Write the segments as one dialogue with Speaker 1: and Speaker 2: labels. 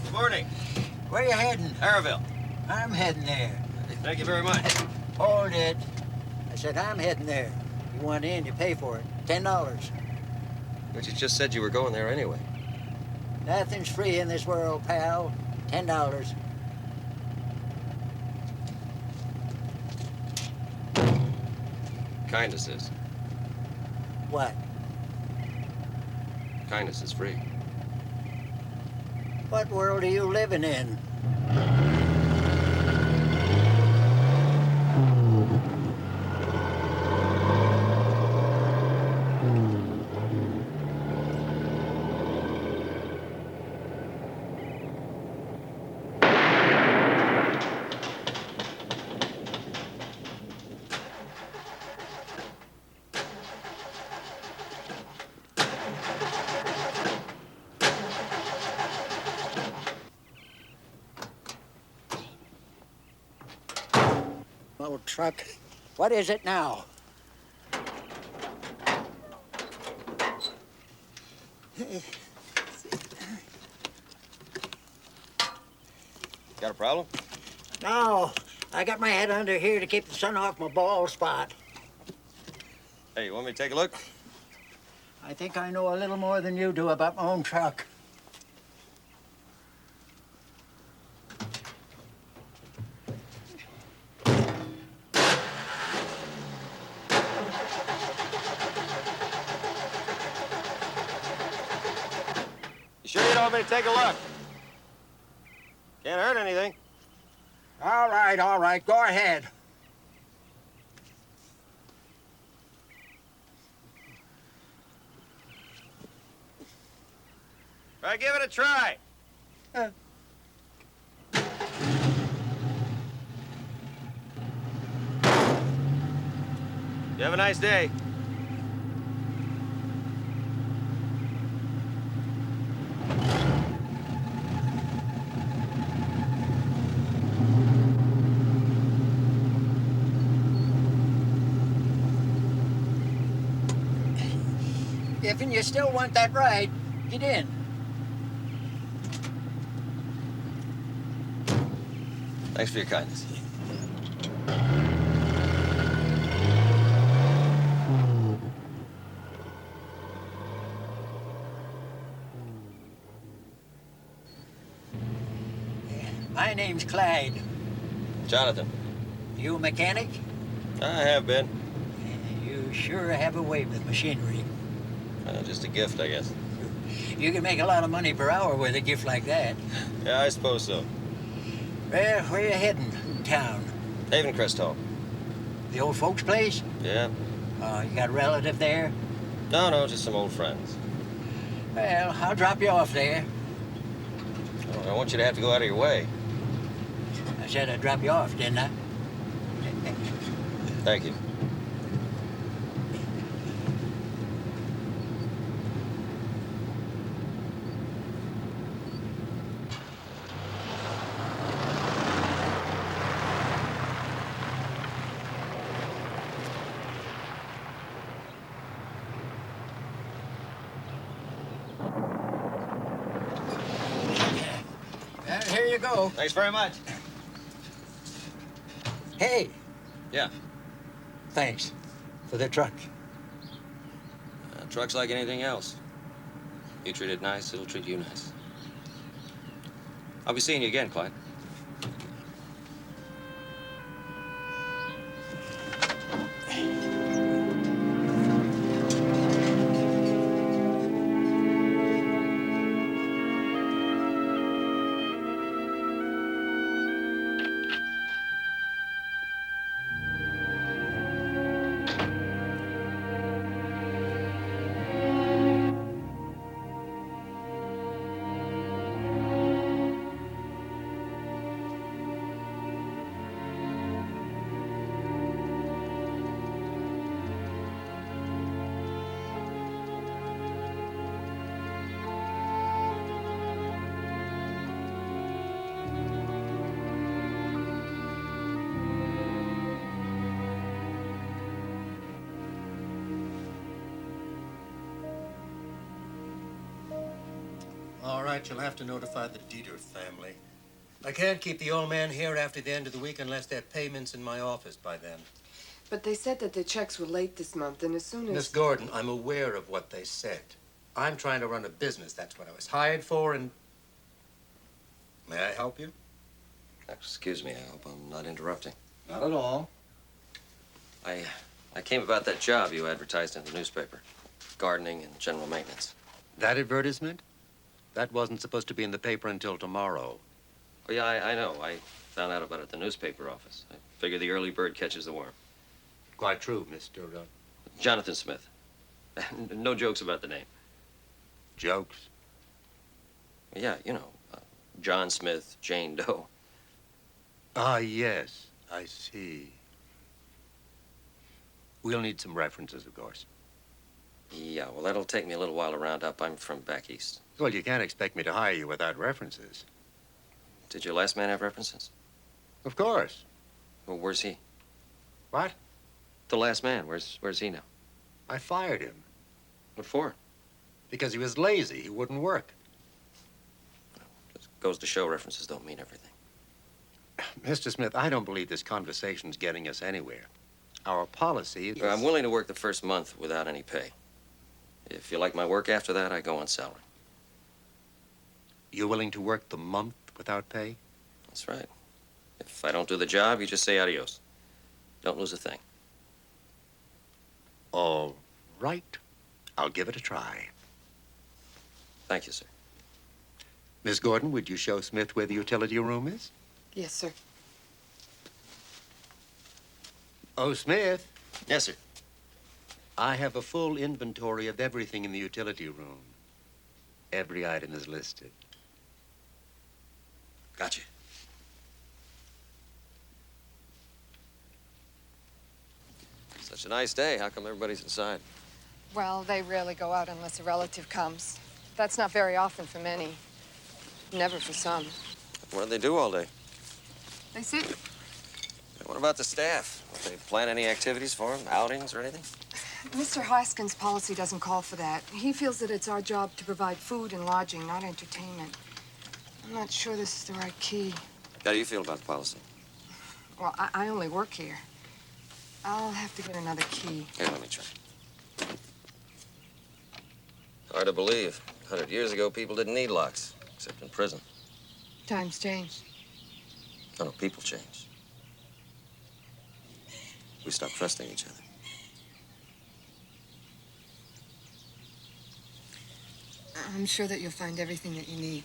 Speaker 1: Good morning.
Speaker 2: Where you heading?
Speaker 1: Harrowville.
Speaker 2: I'm heading there.
Speaker 1: Thank you very much.
Speaker 2: Hold it. I said I'm heading there. You want in, you pay for it. $10.
Speaker 1: But you just said you were going there anyway.
Speaker 2: Nothing's free in this world, pal. $10.
Speaker 1: Kindness is.
Speaker 2: What?
Speaker 1: Kindness is free.
Speaker 2: What world are you living in? Old truck. What is it now?
Speaker 1: Got a problem?
Speaker 2: No, I got my head under here to keep the sun off my bald spot.
Speaker 1: Hey, you want me to take a look?
Speaker 2: I think I know a little more than you do about my own truck.
Speaker 1: You sure you don't want me to take a look? Can't hurt anything.
Speaker 2: All right. Go ahead.
Speaker 1: All right, give it a try. You have a nice day.
Speaker 2: If you still want that ride, get in.
Speaker 1: Thanks for your kindness.
Speaker 2: My name's Clyde.
Speaker 1: Jonathan.
Speaker 2: You a mechanic?
Speaker 1: I have been.
Speaker 2: You sure have a way with machinery.
Speaker 1: Just a gift, I guess.
Speaker 2: You can make a lot of money per hour with a gift like that.
Speaker 1: Yeah, I suppose so.
Speaker 2: Well, where you heading in town?
Speaker 1: Havencrest Home.
Speaker 2: The old folks' place?
Speaker 1: Yeah?
Speaker 2: You got a relative there?
Speaker 1: No, just some old friends.
Speaker 2: Well, I'll drop you off there.
Speaker 1: Oh, I don't want you to have to go out of your way.
Speaker 2: I said I'd drop you off, didn't I?
Speaker 1: Thank you.
Speaker 2: Well, here you go.
Speaker 1: Thanks very much.
Speaker 2: Hey,
Speaker 1: Yeah.
Speaker 2: thanks for the truck.
Speaker 1: Truck's like anything else. You treat it nice, it'll treat you nice. I'll be seeing you again, Clyde.
Speaker 3: right, you'll have to notify the Dieter family. I can't keep the old man here after the end of the week unless their payment's in my office by then.
Speaker 4: But they said that the checks were late this month, and as soon as...
Speaker 3: Miss Gordon, I'm aware of what they said. I'm trying to run a business. That's what I was hired for, and... May I help you?
Speaker 1: Excuse me, I hope I'm not interrupting.
Speaker 3: Not at all.
Speaker 1: I came about that job you advertised in the newspaper. Gardening and general maintenance.
Speaker 3: That advertisement? That wasn't supposed to be in the paper until tomorrow.
Speaker 1: Oh, yeah, I know. I found out about it at the newspaper office. I figure the early bird catches the worm.
Speaker 3: Quite true, Mr.
Speaker 1: Jonathan Smith. No jokes about the name.
Speaker 3: Jokes?
Speaker 1: Yeah, you know, John Smith, Jane Doe.
Speaker 3: Ah, yes, I see. We'll need some references, of course.
Speaker 1: Yeah, well, that'll take me a little while to round up. I'm from back east.
Speaker 3: Well, you can't expect me to hire you without references.
Speaker 1: Did your last man have references?
Speaker 3: Of course.
Speaker 1: Well, where's he?
Speaker 3: What?
Speaker 1: The last man. Where's he now?
Speaker 3: I fired him.
Speaker 1: What for?
Speaker 3: Because he was lazy. He wouldn't work.
Speaker 1: Just goes to show references don't mean everything.
Speaker 3: Mr. Smith, I don't believe this conversation's getting us anywhere. Our policy is...
Speaker 1: I'm willing to work the first month without any pay. If you like my work after that, I go on salary.
Speaker 3: You're willing to work the month without pay?
Speaker 1: That's right. If I don't do the job, you just say adios. Don't lose a thing.
Speaker 3: All right. I'll give it a try.
Speaker 1: Thank you, sir.
Speaker 3: Miss Gordon, would you show Smith where the utility room is?
Speaker 4: Yes, sir.
Speaker 3: Oh, Smith.
Speaker 1: Yes, sir.
Speaker 3: I have a full inventory of everything in the utility room. Every item is listed.
Speaker 1: Gotcha. Such a nice day. How come everybody's inside?
Speaker 4: Well, they rarely go out unless a relative comes. That's not very often for many. Never for some.
Speaker 1: What do they do all day?
Speaker 4: They sit.
Speaker 1: What about the staff? Do they plan any activities for them? Outings or anything?
Speaker 4: Mr. Hoskins' policy doesn't call for that. He feels that it's our job to provide food and lodging, not entertainment. I'm not sure this is the right key.
Speaker 1: How do you feel about the policy?
Speaker 4: Well, I only work here. I'll have to get another key.
Speaker 1: Here, let me try. Hard to believe. 100 years ago, people didn't need locks, except in prison.
Speaker 4: Times change.
Speaker 1: Oh, no, people change. We stopped trusting each other.
Speaker 4: I'm sure that you'll find everything that you need.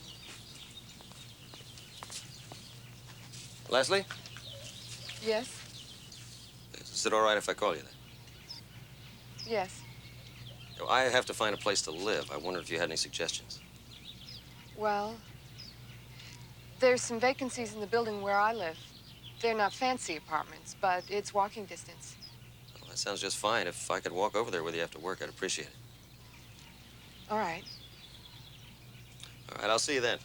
Speaker 1: Leslie?
Speaker 4: Yes?
Speaker 1: Is it all right if I call you then?
Speaker 4: Yes.
Speaker 1: I have to find a place to live. I wondered if you had any suggestions.
Speaker 4: Well, there's some vacancies in the building where I live. They're not fancy apartments, but it's walking distance.
Speaker 1: Well, that sounds just fine. If I could walk over there with you after work, I'd appreciate it.
Speaker 4: All right.
Speaker 1: All right, I'll see you then.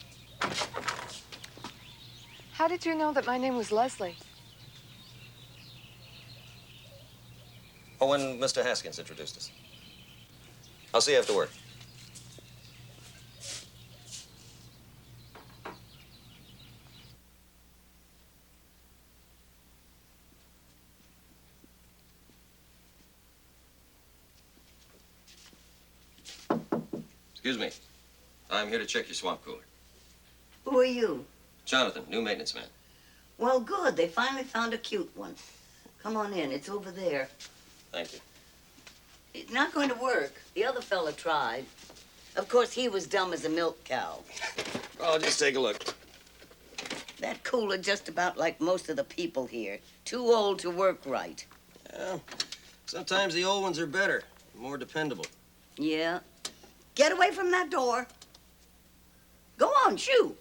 Speaker 4: How did you know that my name was Leslie?
Speaker 1: Oh, when Mr. Haskins introduced us. I'll see you after work. Excuse me. I'm here to check your swamp cooler.
Speaker 5: Who are you?
Speaker 1: Jonathan, new maintenance man.
Speaker 5: Well, good. They finally found a cute one. Come on in. It's over there.
Speaker 1: Thank you.
Speaker 5: It's not going to work. The other fella tried. Of course, he was dumb as a milk cow.
Speaker 1: Oh, just take a look.
Speaker 5: That cooler just about like most of the people here. Too old to work right.
Speaker 1: Yeah, sometimes the old ones are better, more dependable.
Speaker 5: Yeah. Get away from that door. Go on, shoo.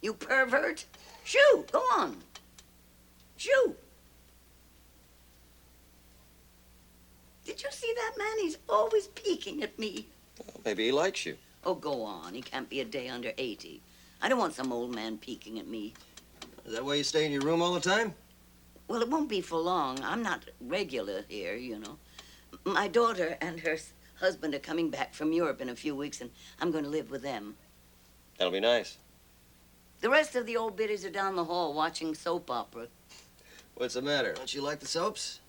Speaker 5: You pervert. Shoo, go on. Shoo. Did you see that man? He's always peeking at me.
Speaker 1: Well, maybe he likes you.
Speaker 5: Oh, go on. He can't be a day under 80. I don't want some old man peeking at me.
Speaker 1: Is that why you stay in your room all the time?
Speaker 5: Well, it won't be for long. I'm not regular here, you know. My daughter and her husband are coming back from Europe in a few weeks, and I'm going to live with them.
Speaker 1: That'll be nice.
Speaker 5: The rest of the old biddies are down the hall watching soap opera.
Speaker 1: What's the matter? Don't you like the soaps?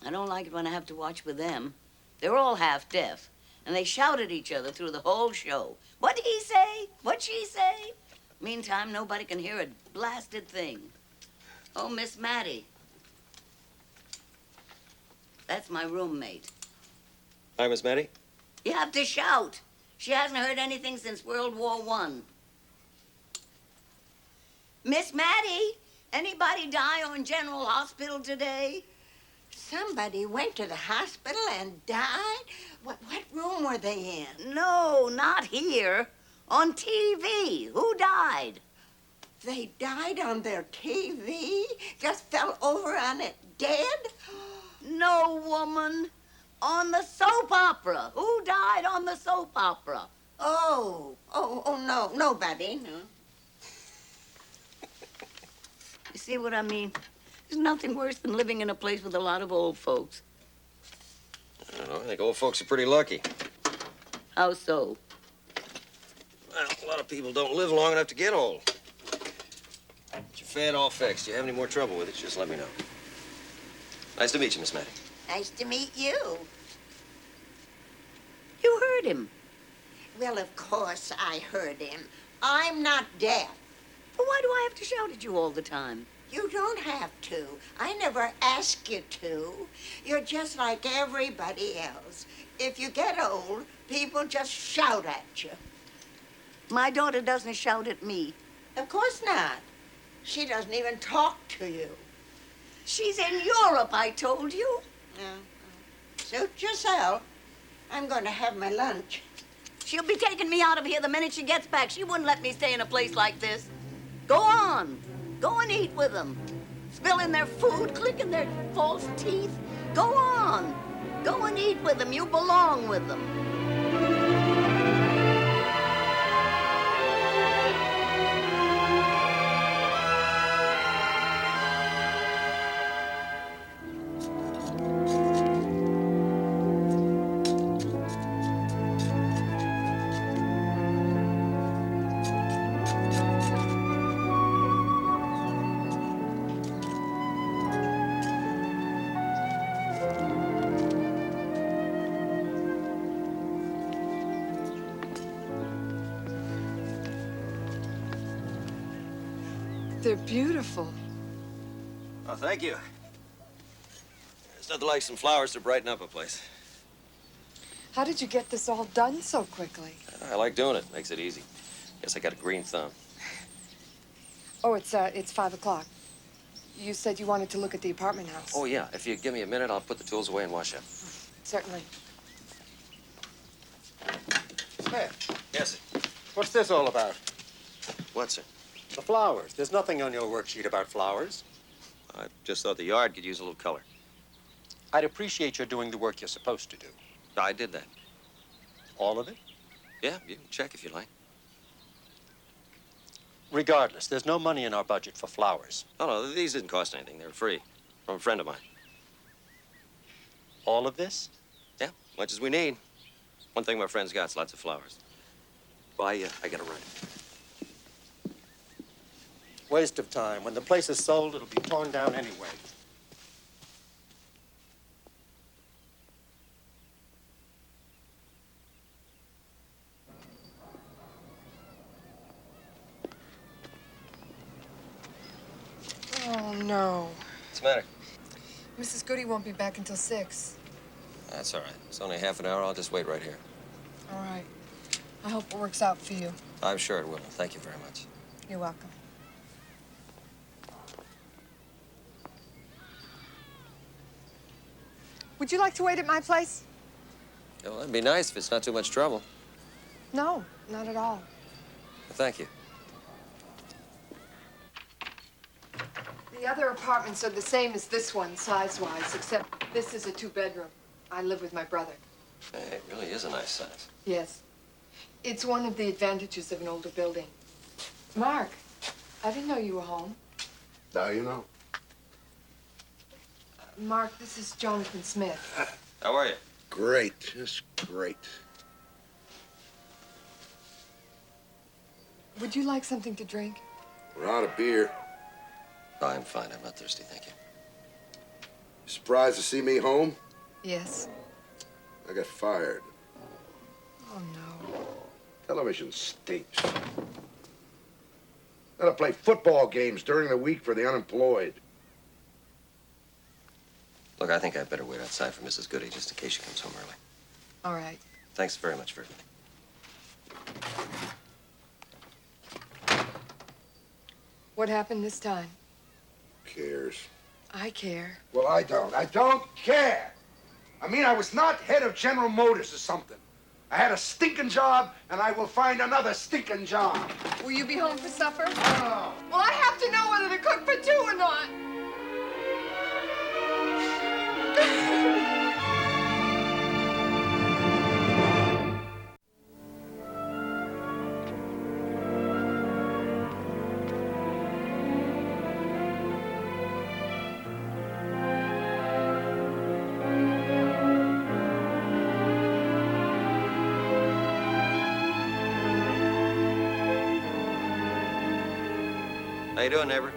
Speaker 5: I don't like it when I have to watch with them. They're all half deaf, and they shout at each other through the whole show. What'd he say? What'd she say? Meantime, nobody can hear a blasted thing. Oh, Miss Mattie. That's my roommate.
Speaker 1: Hi, Miss Mattie.
Speaker 5: You have to shout. She hasn't heard anything since World War I. Miss Mattie, anybody die on General Hospital today?
Speaker 6: Somebody went to the hospital and died? What room were they in?
Speaker 5: No, not here. On TV. Who died?
Speaker 6: They died on their TV? Just fell over on it dead?
Speaker 5: No, woman. On the soap opera. Who died on the soap opera?
Speaker 6: Oh, no, nobody, no.
Speaker 5: You see what I mean? There's nothing worse than living in a place with a lot of old folks.
Speaker 1: I don't know. I think old folks are pretty lucky.
Speaker 5: How so?
Speaker 1: Well, a lot of people don't live long enough to get old. Get your fad all fixed. You have any more trouble with it, just let me know. Nice to meet you, Miss Mattie.
Speaker 6: Nice to meet you.
Speaker 5: You heard him.
Speaker 6: Well, of course I heard him. I'm not deaf.
Speaker 5: But why do I have to shout at you all the time?
Speaker 6: You don't have to. I never ask you to. You're just like everybody else. If you get old, people just shout at you.
Speaker 5: My daughter doesn't shout at me.
Speaker 6: Of course not. She doesn't even talk to you.
Speaker 5: She's in Europe, I told you.
Speaker 6: Suit yourself. I'm going to have my lunch.
Speaker 5: She'll be taking me out of here the minute she gets back. She wouldn't let me stay in a place like this. Go on. Go and eat with them. Spilling their food, clicking their false teeth. Go on. Go and eat with them. You belong with them. They're beautiful.
Speaker 1: Oh, thank you. There's nothing like some flowers to brighten up a place.
Speaker 4: How did you get this all done so quickly?
Speaker 1: I like doing it. Makes it easy. Guess I got a green thumb.
Speaker 4: Oh, it's 5 o'clock. You said you wanted to look at the apartment house.
Speaker 1: Oh, yeah. If you give me a minute, I'll put the tools away and wash up.
Speaker 4: Certainly.
Speaker 3: Smith,
Speaker 1: Yes, sir.
Speaker 3: what's this all about?
Speaker 1: What, sir?
Speaker 3: The flowers. There's nothing on your worksheet about flowers.
Speaker 1: I just thought the yard could use a little color.
Speaker 3: I'd appreciate your doing the work you're supposed to do.
Speaker 1: I did that.
Speaker 3: All of it?
Speaker 1: Yeah, you can check if you like.
Speaker 3: Regardless, there's no money in our budget for flowers.
Speaker 1: Oh, no, these didn't cost anything. They were free. From a friend of mine.
Speaker 3: All of this?
Speaker 1: Yeah, much as we need. One thing my friend's got is lots of flowers. Well, I gotta run.
Speaker 3: Waste of time. When the place is sold, it'll be torn down anyway.
Speaker 4: Oh, no.
Speaker 1: What's the matter?
Speaker 4: Mrs. Goody won't be back until 6.
Speaker 1: That's all right. It's only half an hour. I'll just wait right here.
Speaker 4: All right. I hope it works out for you.
Speaker 1: I'm sure it will. Thank you very much.
Speaker 4: You're welcome. Would you like to wait at my place?
Speaker 1: Yeah, well, that'd be nice if it's not too much trouble.
Speaker 4: No, not at all.
Speaker 1: Well, thank you.
Speaker 4: The other apartments are the same as this one, size-wise, except this is a 2-bedroom. I live with my brother.
Speaker 1: Hey, it really is a nice size.
Speaker 4: Yes. It's one of the advantages of an older building. Mark, I didn't know you were home.
Speaker 7: Now you know.
Speaker 4: Mark, this is Jonathan Smith.
Speaker 1: How are you?
Speaker 7: Great, just great.
Speaker 4: Would you like something to drink?
Speaker 7: We're out of beer.
Speaker 1: Oh, I'm fine. I'm not thirsty, thank you.
Speaker 7: You surprised to see me home?
Speaker 4: Yes.
Speaker 7: I got fired.
Speaker 4: Oh, no.
Speaker 7: Television stinks. Gotta play football games during the week for the unemployed.
Speaker 1: Look, I think I'd better wait outside for Mrs. Goody just in case she comes home early.
Speaker 4: All right.
Speaker 1: Thanks very much for everything.
Speaker 4: What happened this time?
Speaker 7: Who cares?
Speaker 4: I care.
Speaker 7: Well, I don't. I don't care. I mean, I was not head of General Motors or something. I had a stinking job, and I will find another stinking job.
Speaker 4: Will you be home for supper?
Speaker 7: No.
Speaker 4: Well, I have to know whether to cook for two or not.
Speaker 1: How you doing, neighbor?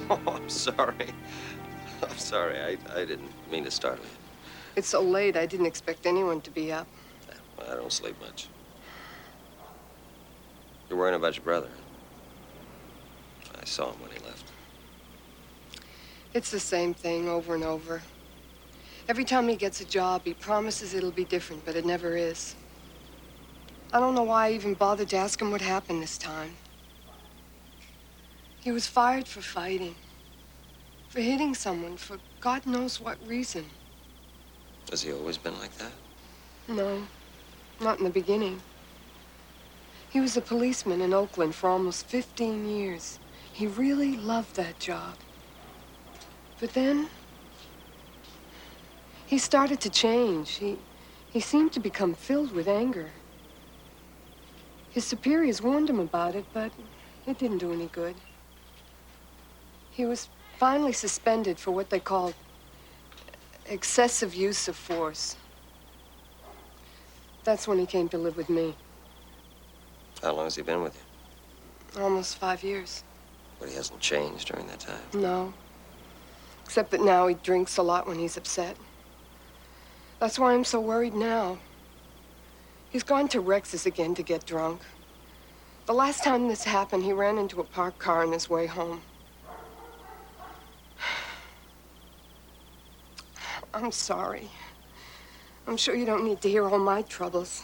Speaker 1: Oh, I'm sorry. I'm sorry. I didn't mean to startle you.
Speaker 4: It's so late, I didn't expect anyone to be up.
Speaker 1: Well, I don't sleep much. You're worrying about your brother. I saw him when he left.
Speaker 4: It's the same thing over and over. Every time he gets a job, he promises it'll be different, but it never is. I don't know why I even bothered to ask him what happened this time. He was fired for fighting, for hitting someone, for God knows what reason.
Speaker 1: Has he always been like that?
Speaker 4: No, not in the beginning. He was a policeman in Oakland for almost 15 years. He really loved that job. But then, he started to change. He seemed to become filled with anger. His superiors warned him about it, but it didn't do any good. He was finally suspended for what they called excessive use of force. That's when he came to live with me.
Speaker 1: How long has he been with you?
Speaker 4: Almost 5 years.
Speaker 1: But he hasn't changed during that time.
Speaker 4: No. Except that now he drinks a lot when he's upset. That's why I'm so worried now. He's gone to Rex's again to get drunk. The last time this happened, he ran into a parked car on his way home. I'm sorry. I'm sure you don't need to hear all my troubles.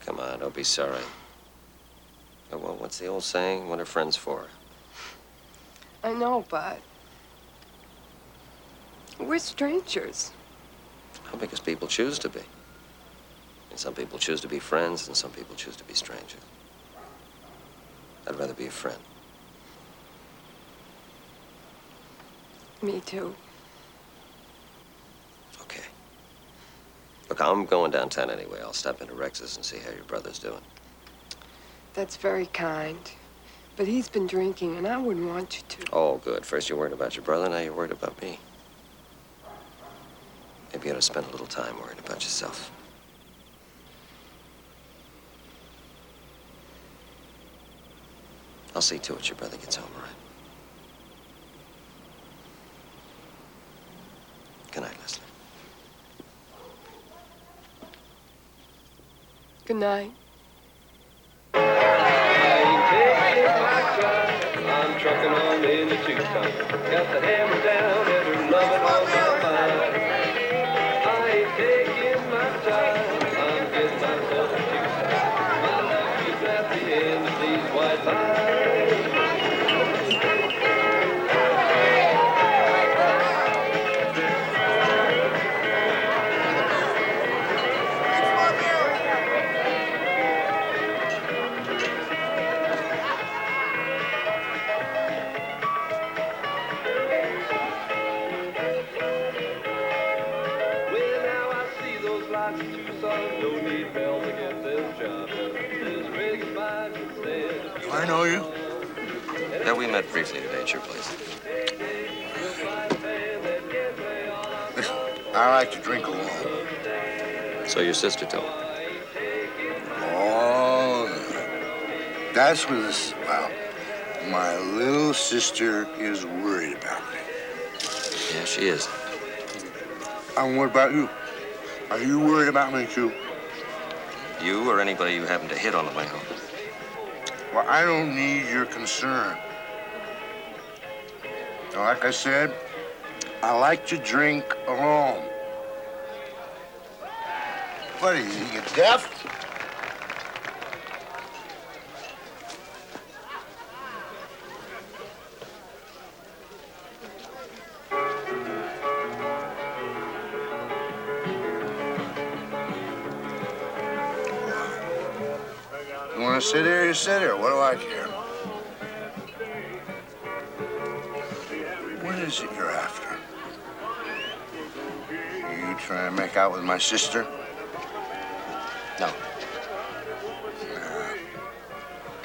Speaker 1: Come on, don't be sorry. Oh, well, what's the old saying? What are friends for?
Speaker 4: I know, but we're strangers.
Speaker 1: Well, because people choose to be. And some people choose to be friends, and some people choose to be strangers. I'd rather be a friend.
Speaker 4: Me too.
Speaker 1: Okay. Look, I'm going downtown anyway. I'll stop into Rex's and see how your brother's doing.
Speaker 4: That's very kind. But he's been drinking, and I wouldn't want you to.
Speaker 1: Oh, good. First you're worried about your brother, now you're worried about me. Maybe you ought to spend a little time worrying about yourself. I'll see to it your brother gets home, all right? Good night, Leslie.
Speaker 4: Good night.
Speaker 8: I'm trucking on into Tucson. Got the hammer down and her loving on my mind. I ain't taking my time. I'm getting myself to Tucson. My life is at the end of these white lines.
Speaker 7: I know you.
Speaker 1: Yeah, we met briefly today at your place.
Speaker 7: I like to drink alone.
Speaker 1: So your sister told me.
Speaker 7: Oh, That's what this is about. My little sister is worried about me.
Speaker 1: Yeah, she is.
Speaker 7: And what about you? Are you worried about me, too?
Speaker 1: You or anybody you happen to hit on the way home.
Speaker 7: Well, I don't need your concern. Now, like I said, I like to drink alone. What are you deaf? You want to sit here, you sit here. What do I care? What is it you're after? You trying to make out with my sister?
Speaker 1: No.
Speaker 7: Nah,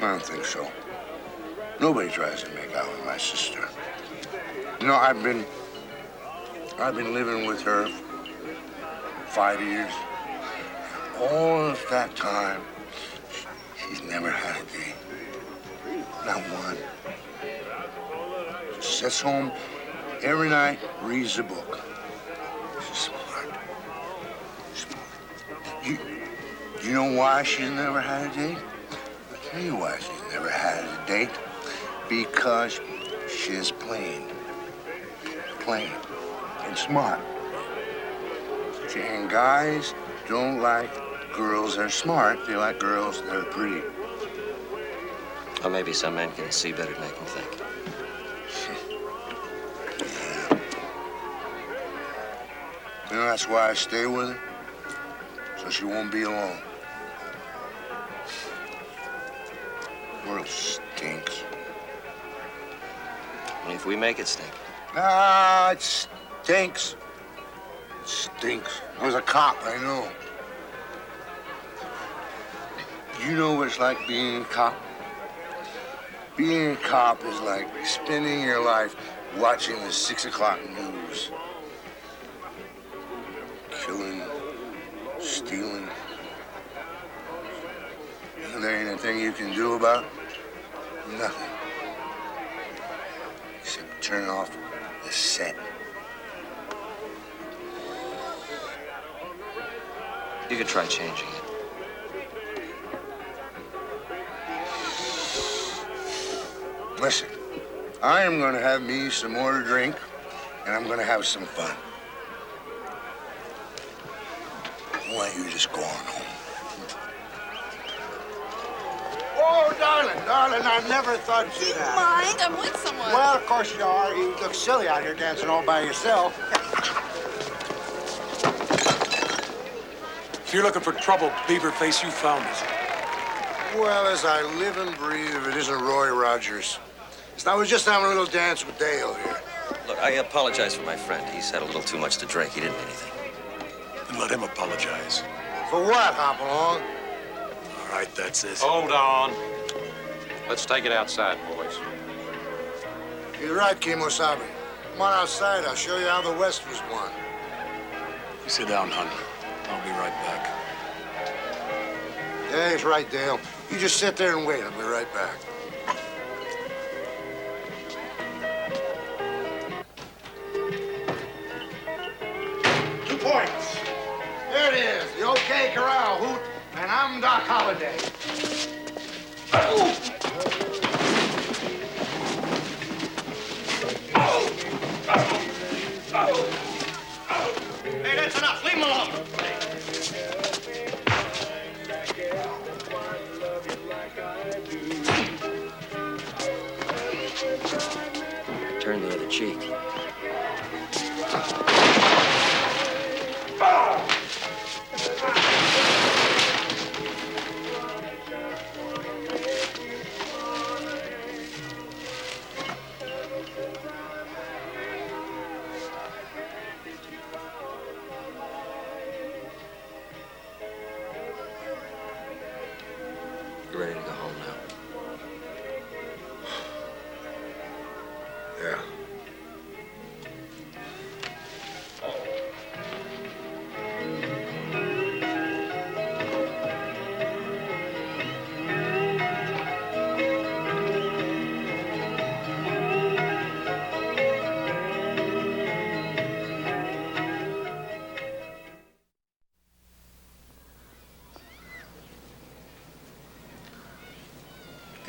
Speaker 7: I don't think so. Nobody tries to make out with my sister. You know, I've been living with her 5 years. All of that time, she's never had a date. Not one. She sits home every night, reads a book. She's smart. You know why she's never had a date? I'll tell you why she's never had a date. Because she's plain. Plain and smart. See, and guys don't like girls that are smart. They like girls that are pretty.
Speaker 1: Or maybe some men can see better than they can think.
Speaker 7: Yeah. You know, that's why I stay with her. So she won't be alone. The world stinks.
Speaker 1: And if we make it stink.
Speaker 7: Ah, it stinks. It stinks. I was a cop, I know. You know what it's like being a cop? Being a cop is like spending your life watching the 6 o'clock news. Killing, stealing. And there ain't a thing you can do about it. Nothing. Except turn off the set.
Speaker 1: You could try changing it.
Speaker 7: Listen, I am going to have me some more to drink, and I'm going to have some fun. Why don't you just go on home? Oh, darling, I never thought you'd
Speaker 9: Mind? I'm with someone.
Speaker 7: Well, of course you are. You look silly out here dancing all by yourself.
Speaker 10: If you're looking for trouble, Beaverface, you found it.
Speaker 7: Well, as I live and breathe, if it isn't Roy Rogers. I was just having a little dance with Dale here.
Speaker 1: Look, I apologize for my friend. He's had a little too much to drink. He didn't mean anything.
Speaker 10: Then let him apologize.
Speaker 7: For what, Hopalong?
Speaker 10: All right, that's it.
Speaker 11: Hold on. Let's take it outside, boys.
Speaker 7: You're right, Kimosabe. Come on outside. I'll show you how the West was won.
Speaker 10: You sit down, Hunter. I'll be right back.
Speaker 7: Yeah, he's right, Dale. You just sit there and wait. I'll be right back. Points. There it is, the OK Corral hoot, and I'm Doc Holliday.
Speaker 1: Hey, that's enough. Leave him alone. Turn the other cheek. You ready to go home now?
Speaker 7: Yeah.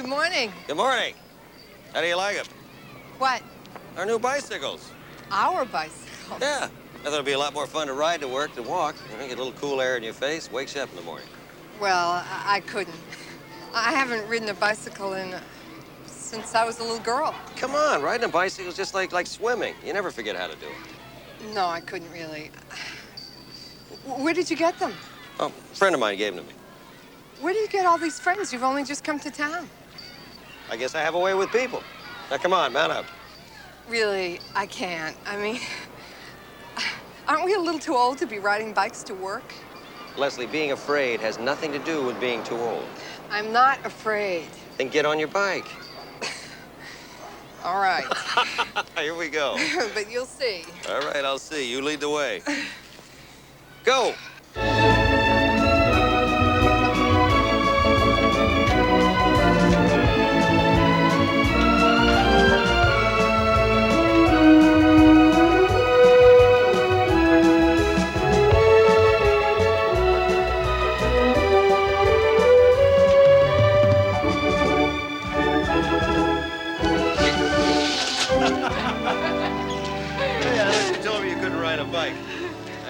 Speaker 4: Good morning.
Speaker 1: Good morning. How do you like them?
Speaker 4: What?
Speaker 1: Our new bicycles.
Speaker 4: Our bicycle?
Speaker 1: Yeah. I thought it'd be a lot more fun to ride to work than walk. You know, get a little cool air in your face, wakes you up in the morning.
Speaker 4: Well, I couldn't. I haven't ridden a bicycle since I was a little girl.
Speaker 1: Come on, riding a bicycle is just like swimming. You never forget how to do it.
Speaker 4: No, I couldn't really. Where did you get them?
Speaker 1: Oh, a friend of mine gave them to me.
Speaker 4: Where do you get all these friends? You've only just come to town.
Speaker 1: I guess I have a way with people. Now, come on, mount up.
Speaker 4: Really, I can't. I mean, aren't we a little too old to be riding bikes to work?
Speaker 1: Leslie, being afraid has nothing to do with being too old.
Speaker 4: I'm not afraid.
Speaker 1: Then get on your bike.
Speaker 4: All right.
Speaker 1: Here we go.
Speaker 4: But you'll see.
Speaker 1: All right, I'll see. You lead the way. Go!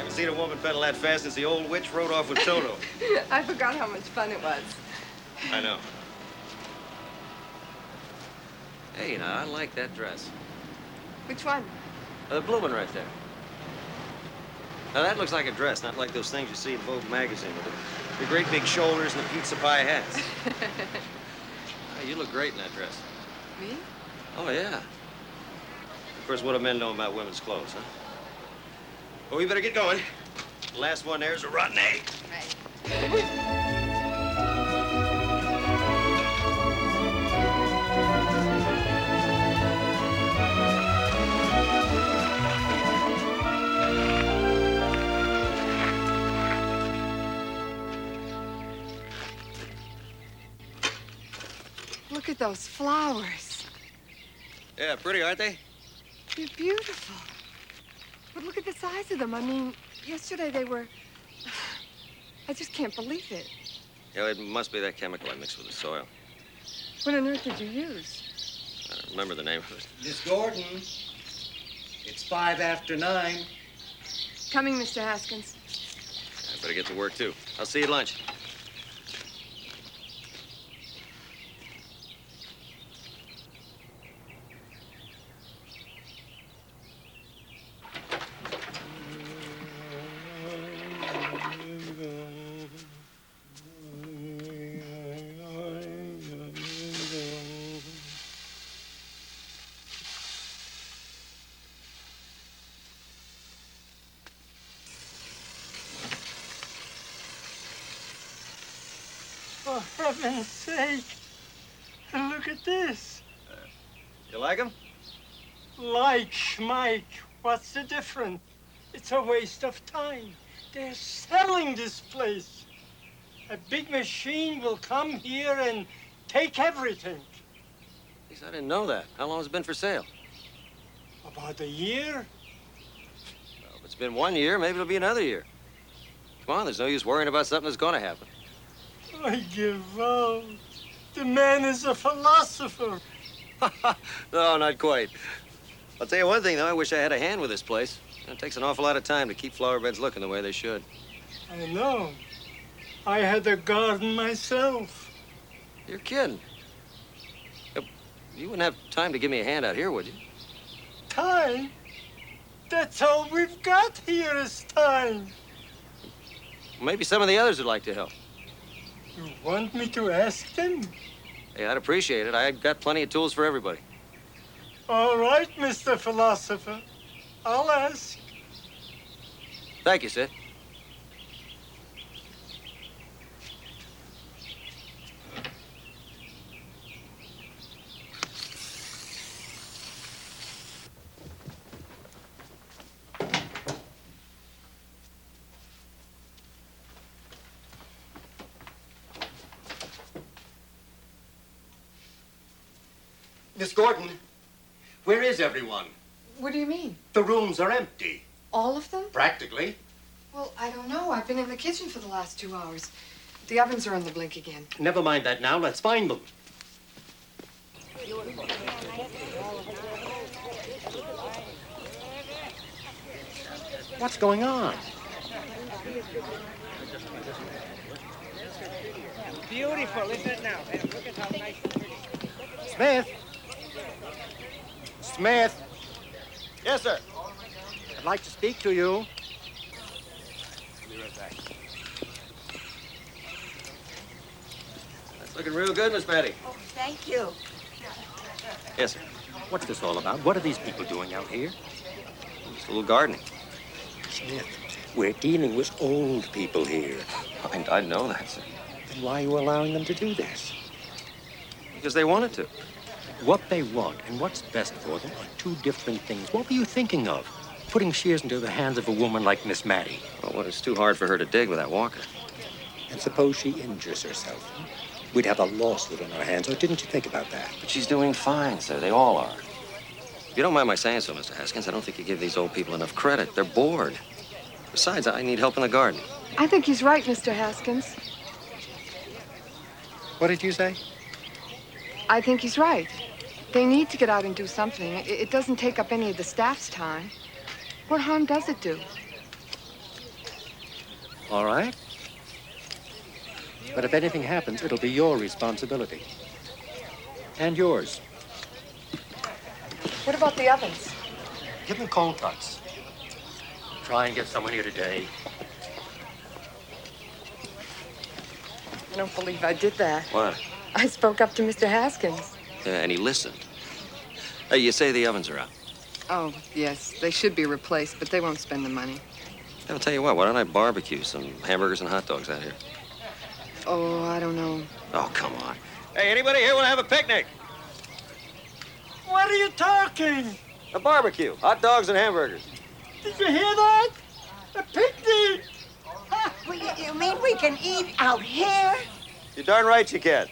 Speaker 1: Seen a woman pedal that fast since the old witch rode off with Toto.
Speaker 4: I forgot how much fun it was.
Speaker 1: I know. Hey, now, I like that dress.
Speaker 4: Which one?
Speaker 1: The blue one right there. Now, that looks like a dress, not like those things you see in Vogue magazine with the great big shoulders and the pizza pie hats. Oh, you look great in that dress.
Speaker 4: Me?
Speaker 1: Oh, yeah. Of course, what do men know about women's clothes, huh? Well, we better get going. The last one there's a rotten egg.
Speaker 4: Right. Look at those flowers.
Speaker 1: Yeah, pretty, aren't they?
Speaker 4: They're beautiful. But look at the size of them. I mean, yesterday they were... I just can't believe it.
Speaker 1: Yeah, it must be that chemical I mixed with the soil.
Speaker 4: What on earth did you use?
Speaker 1: I don't remember the name of it.
Speaker 3: Miss Gordon, it's 5 after 9.
Speaker 4: Coming, Mr. Haskins.
Speaker 1: I better get to work, too. I'll see you at lunch.
Speaker 9: For heaven's sake, look at this.
Speaker 1: You like them?
Speaker 9: Like, schmike, what's the difference? It's a waste of time. They're selling this place. A big machine will come here and take everything.
Speaker 1: Geez, I didn't know that. How long has it been for sale?
Speaker 9: About a year?
Speaker 1: Well, if it's been 1 year, maybe it'll be another year. Come on, there's no use worrying about something that's going to happen.
Speaker 9: I give up. The man is a philosopher.
Speaker 1: No, not quite. I'll tell you one thing, though. I wish I had a hand with this place. It takes an awful lot of time to keep flower beds looking the way they should.
Speaker 9: I know. I had a garden myself.
Speaker 1: You're kidding. You wouldn't have time to give me a hand out here, would you?
Speaker 9: Time? That's all we've got here is time.
Speaker 1: Maybe some of the others would like to help.
Speaker 9: You want me to ask them?
Speaker 1: Hey, I'd appreciate it. I've got plenty of tools for everybody.
Speaker 9: All right, Mr. Philosopher. I'll ask.
Speaker 1: Thank you, Sid.
Speaker 3: Miss Gordon, where is everyone?
Speaker 4: What do you mean?
Speaker 3: The rooms are empty.
Speaker 4: All of them?
Speaker 3: Practically.
Speaker 4: Well, I don't know. I've been in the kitchen for the last 2 hours. The ovens are on the blink again.
Speaker 3: Never mind that now. Let's find them.
Speaker 12: What's going on?
Speaker 9: Beautiful, isn't it now? Look at how nice and pretty.
Speaker 12: Smith! Smith!
Speaker 1: Yes, sir.
Speaker 12: I'd like to speak to you.
Speaker 1: I'll be right back. That's looking real good, Miss Patty.
Speaker 6: Oh, thank you.
Speaker 1: Yes, sir.
Speaker 12: What's this all about? What are these people doing out here?
Speaker 1: Just a little gardening.
Speaker 12: Smith, we're dealing with old people here.
Speaker 1: I know that, sir.
Speaker 12: Then why are you allowing them to do this?
Speaker 1: Because they wanted to.
Speaker 12: What they want and what's best for them are two different things. What were you thinking of? Putting shears into the hands of a woman like Miss Mattie.
Speaker 1: Well, it's too hard for her to dig with that walker.
Speaker 12: And suppose she injures herself. We'd have a lawsuit on our hands, or didn't you think about that?
Speaker 1: But she's doing fine, sir. They all are. If you don't mind my saying so, Mr. Haskins, I don't think you give these old people enough credit. They're bored. Besides, I need help in the garden.
Speaker 4: I think he's right, Mr. Haskins.
Speaker 12: What did you say?
Speaker 4: I think he's right. They need to get out and do something. It doesn't take up any of the staff's time. What harm does it do?
Speaker 12: All right. But if anything happens, it'll be your responsibility. And yours.
Speaker 4: What about the ovens?
Speaker 12: Give them cold cuts. Try and get someone here today.
Speaker 4: I don't believe I did that.
Speaker 1: What?
Speaker 4: I spoke up to Mr. Haskins.
Speaker 1: Yeah, and he listened. Hey, you say the ovens are out.
Speaker 4: Oh, yes. They should be replaced, but they won't spend the money.
Speaker 1: I'll tell you what, why don't I barbecue some hamburgers and hot dogs out here?
Speaker 4: Oh, I don't know.
Speaker 1: Oh, come on. Hey, anybody here want to have a picnic?
Speaker 9: What are you talking?
Speaker 1: A barbecue. Hot dogs and hamburgers.
Speaker 9: Did you hear that? A picnic!
Speaker 6: Well, you mean we can eat out here?
Speaker 1: You're darn right you can.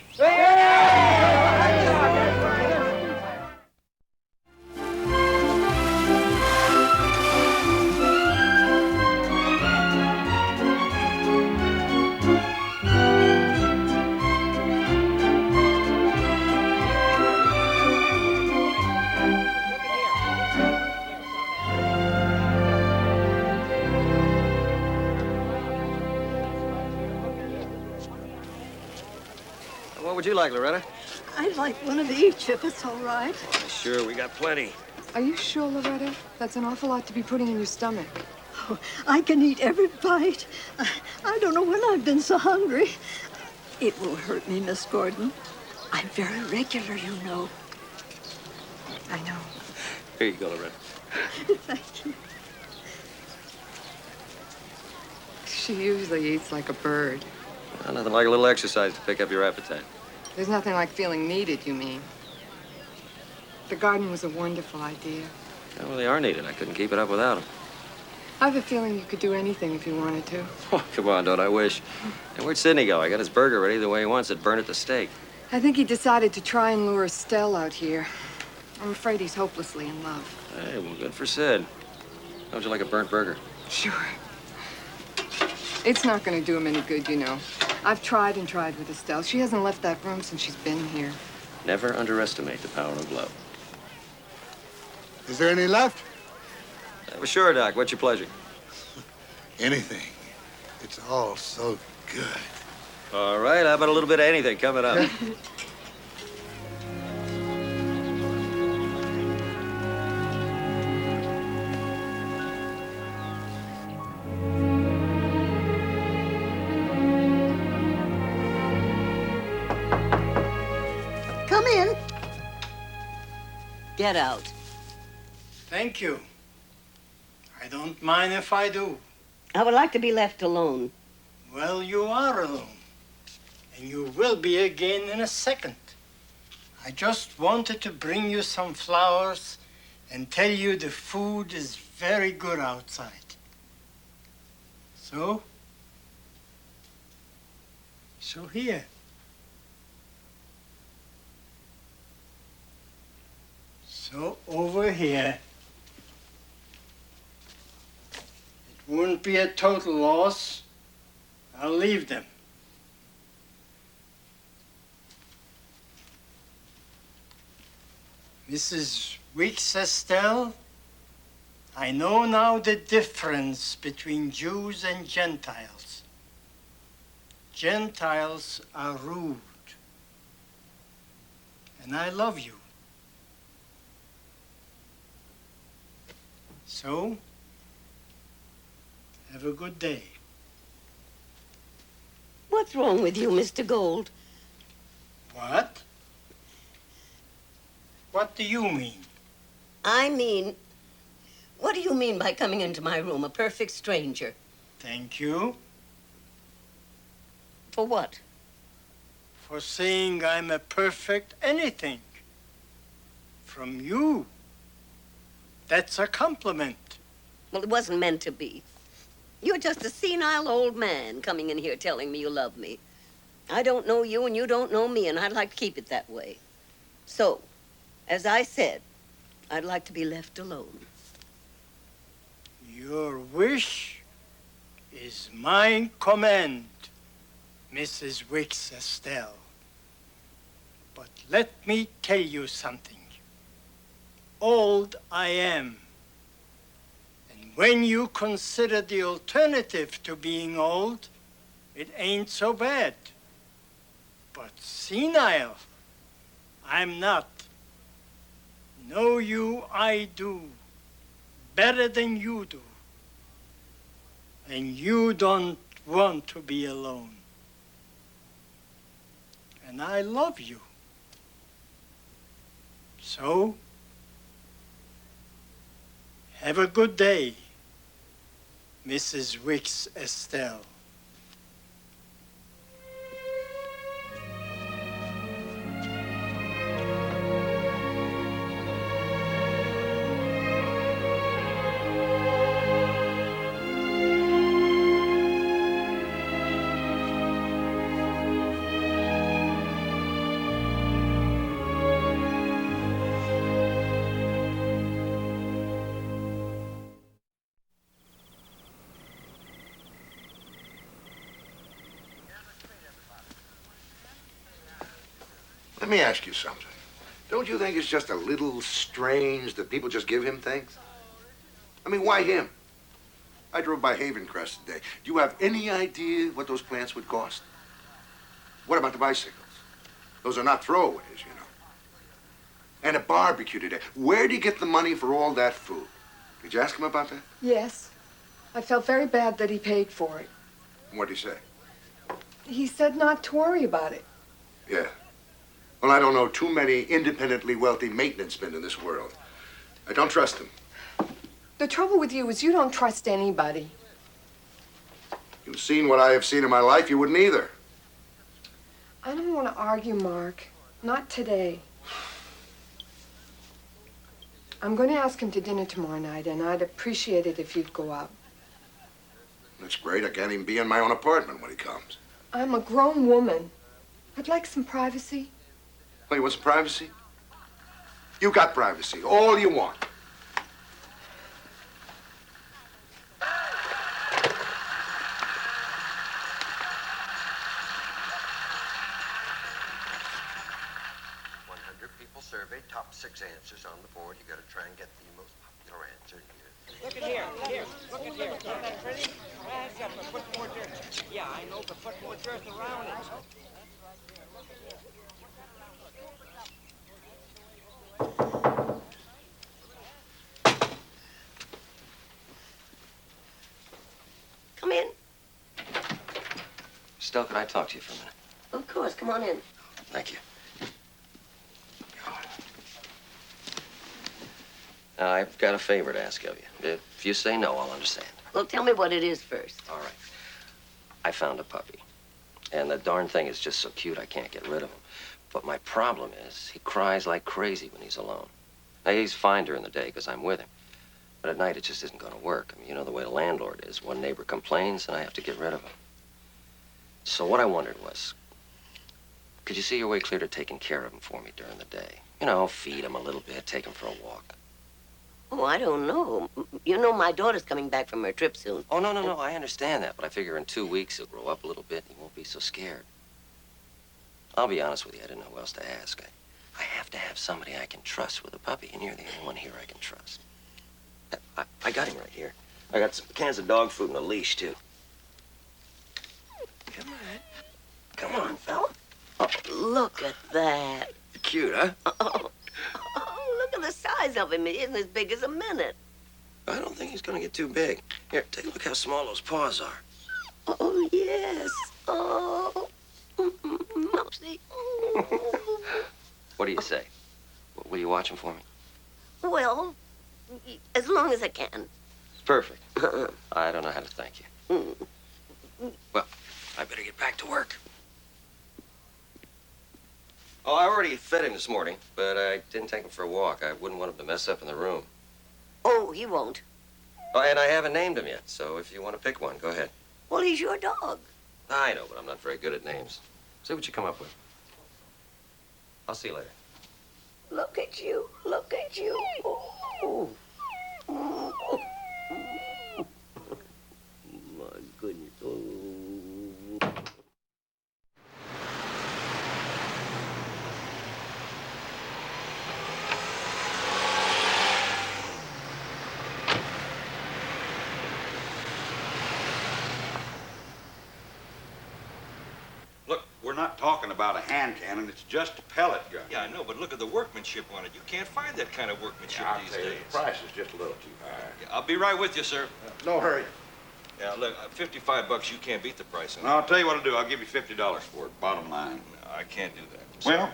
Speaker 1: What would you like, Loretta?
Speaker 13: I'd like one of each, if it's all right.
Speaker 1: Sure, we got plenty.
Speaker 4: Are you sure, Loretta? That's an awful lot to be putting in your stomach.
Speaker 13: Oh, I can eat every bite. I don't know when I've been so hungry. It will hurt me, Miss Gordon. I'm very regular, you know.
Speaker 4: I know.
Speaker 1: Here you go, Loretta.
Speaker 13: Thank you.
Speaker 4: She usually eats like a bird.
Speaker 1: Well, nothing like a little exercise to pick up your appetite.
Speaker 4: There's nothing like feeling needed, you mean. The garden was a wonderful idea.
Speaker 1: Yeah, well, they are needed. I couldn't keep it up without them.
Speaker 4: I have a feeling you could do anything if you wanted to.
Speaker 1: Oh, come on, don't I wish? And where'd Sidney go? I got his burger ready the way he wants it. Burn it to steak.
Speaker 4: I think he decided to try and lure Estelle out here. I'm afraid he's hopelessly in love.
Speaker 1: Hey, well, good for Sid. How would you like a burnt burger?
Speaker 4: Sure. It's not going to do him any good, you know. I've tried and tried with Estelle. She hasn't left that room since she's been here.
Speaker 1: Never underestimate the power of love.
Speaker 14: Is there any left?
Speaker 1: Well, sure, Doc. What's your pleasure?
Speaker 14: Anything. It's all so good.
Speaker 1: All right. How about a little bit of anything coming up?
Speaker 6: Come in. Get out.
Speaker 9: Thank you. I don't mind if I do.
Speaker 5: I would like to be left alone.
Speaker 9: Well, you are alone. And you will be again in a second. I just wanted to bring you some flowers and tell you the food is very good outside. So here. So over here. It wouldn't be a total loss. I'll leave them. Mrs. Weeks Estelle, I know now the difference between Jews and Gentiles. Gentiles are rude. And I love you. So, have a good day.
Speaker 5: What's wrong with you, Mr. Gold?
Speaker 9: What? What do you mean?
Speaker 5: I mean, what do you mean by coming into my room, a perfect stranger?
Speaker 9: Thank you.
Speaker 5: For what?
Speaker 9: For saying I'm a perfect anything. From you. That's a compliment.
Speaker 5: Well, it wasn't meant to be. You're just a senile old man coming in here telling me you love me. I don't know you and you don't know me, and I'd like to keep it that way. So, as I said, I'd like to be left alone.
Speaker 9: Your wish is my command, Mrs. Weeks Estelle. But let me tell you something. Old I am. And when you consider the alternative to being old, it ain't so bad. But senile, I'm not. Know you I do, better than you do. And you don't want to be alone. And I love you. So, have a good day, Mrs. Weeks Estelle.
Speaker 7: Let me ask you something. Don't you think it's just a little strange that people just give him things? I mean, why him? I drove by Havencrest today. Do you have any idea what those plants would cost? What about the bicycles? Those are not throwaways, you know. And a barbecue today. Where do you get the money for all that food? Did you ask him about that?
Speaker 4: Yes. I felt very bad that he paid for it.
Speaker 7: What'd he say?
Speaker 4: He said not to worry about it.
Speaker 7: Yeah. Well, I don't know too many independently wealthy maintenance men in this world. I don't trust them.
Speaker 4: The trouble with you is you don't trust anybody.
Speaker 7: You've seen what I have seen in my life, you wouldn't either.
Speaker 4: I don't want to argue, Mark. Not today. I'm going to ask him to dinner tomorrow night, and I'd appreciate it if you'd go out.
Speaker 7: That's great. I can't even be in my own apartment when he comes.
Speaker 4: I'm a grown woman. I'd like some privacy.
Speaker 7: Well, you want some privacy? You got privacy. All you want.
Speaker 15: People surveyed, top 6 answers on the board. You got to try and get the most popular answer here.
Speaker 16: Look at here, look at here. Isn't that pretty? That's up, but put more dirt. Yeah, I know, but put more dirt around it.
Speaker 5: Come in.
Speaker 15: Stella, could I talk to you for a minute?
Speaker 5: Of course, come on in.
Speaker 15: Thank you. I've got a favor to ask of you. If you say no, I'll understand.
Speaker 5: Well, tell me what it is first.
Speaker 15: All right. I found a puppy. And the darn thing is just so cute I can't get rid of him. But my problem is he cries like crazy when he's alone. Now, he's fine during the day because I'm with him. But at night, it just isn't going to work. I mean, you know the way the landlord is. One neighbor complains, and I have to get rid of him. So what I wondered was, could you see your way clear to taking care of him for me during the day? You know, feed him a little bit, take him for a walk.
Speaker 5: Oh, I don't know. You know, my daughter's coming back from her trip soon.
Speaker 15: Oh, no, I understand that, but I figure in 2 weeks he'll grow up a little bit and he won't be so scared. I'll be honest with you, I didn't know who else to ask. I have to have somebody I can trust with a puppy, and you're the only one here I can trust. I got him right here. I got some cans of dog food and a leash, too. Come on. Come on, fella.
Speaker 5: Oh, look at that.
Speaker 15: Cute, huh?
Speaker 5: Oh, look at the size of him. He isn't as big as a minute.
Speaker 15: I don't think he's gonna get too big. Here, take a look how small those paws are.
Speaker 5: Oh, yes. Oh, Mopsy.
Speaker 15: What do you say? Will you watch him for me?
Speaker 5: Well, as long as I can.
Speaker 15: Perfect. I don't know how to thank you. Well, I better get back to work. Oh, I already fed him this morning, but I didn't take him for a walk. I wouldn't want him to mess up in the room.
Speaker 5: Oh, he won't.
Speaker 15: Oh, and I haven't named him yet, so if you want to pick one, go ahead.
Speaker 5: Well, he's your dog.
Speaker 15: I know, but I'm not very good at names. See what you come up with. I'll see you later.
Speaker 5: Look at you. Look at you. Oh. My goodness. Oh.
Speaker 17: Look, we're not talking about a hand cannon. It's just a pellet gun.
Speaker 18: Yeah, I know, but look at the workmanship on it. You can't find that kind of workmanship
Speaker 17: I'll
Speaker 18: these
Speaker 17: tell you,
Speaker 18: days.
Speaker 17: the price is just a little too high.
Speaker 18: Yeah, I'll be right with you, sir.
Speaker 17: No hurry.
Speaker 18: Yeah, look, $55, you can't beat the price on it.
Speaker 17: Well, I'll tell you what I'll do. I'll give you $50 for it, bottom line.
Speaker 18: No, I can't do that.
Speaker 17: Well,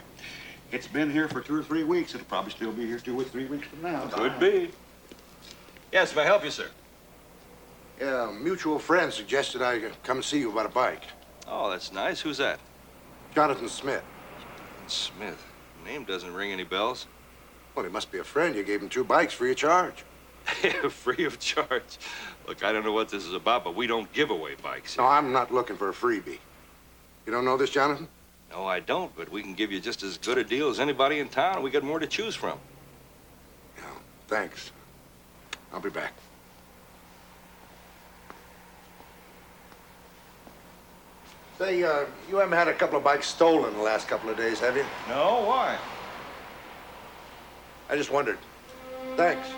Speaker 17: it's been here for 2 or 3 weeks. It'll probably still be here 2 or 3 weeks from now.
Speaker 18: Could be. Yes, may I help you, sir?
Speaker 7: Yeah, a mutual friend suggested I come and see you about a bike.
Speaker 18: Oh, that's nice. Who's that?
Speaker 7: Jonathan Smith.
Speaker 18: Smith. Name doesn't ring any bells.
Speaker 7: Well, he must be a friend. You gave him 2 bikes free of charge.
Speaker 18: Free of charge. Look, I don't know what this is about, but we don't give away bikes.
Speaker 7: No, I'm not looking for a freebie. You don't know this, Jonathan?
Speaker 18: No, I don't, but we can give you just as good a deal as anybody in town, and we got more to choose from.
Speaker 7: Yeah, thanks. I'll be back. Say, you haven't had a couple of bikes stolen the last couple of days, have you?
Speaker 18: No, why?
Speaker 7: I just wondered. Thanks.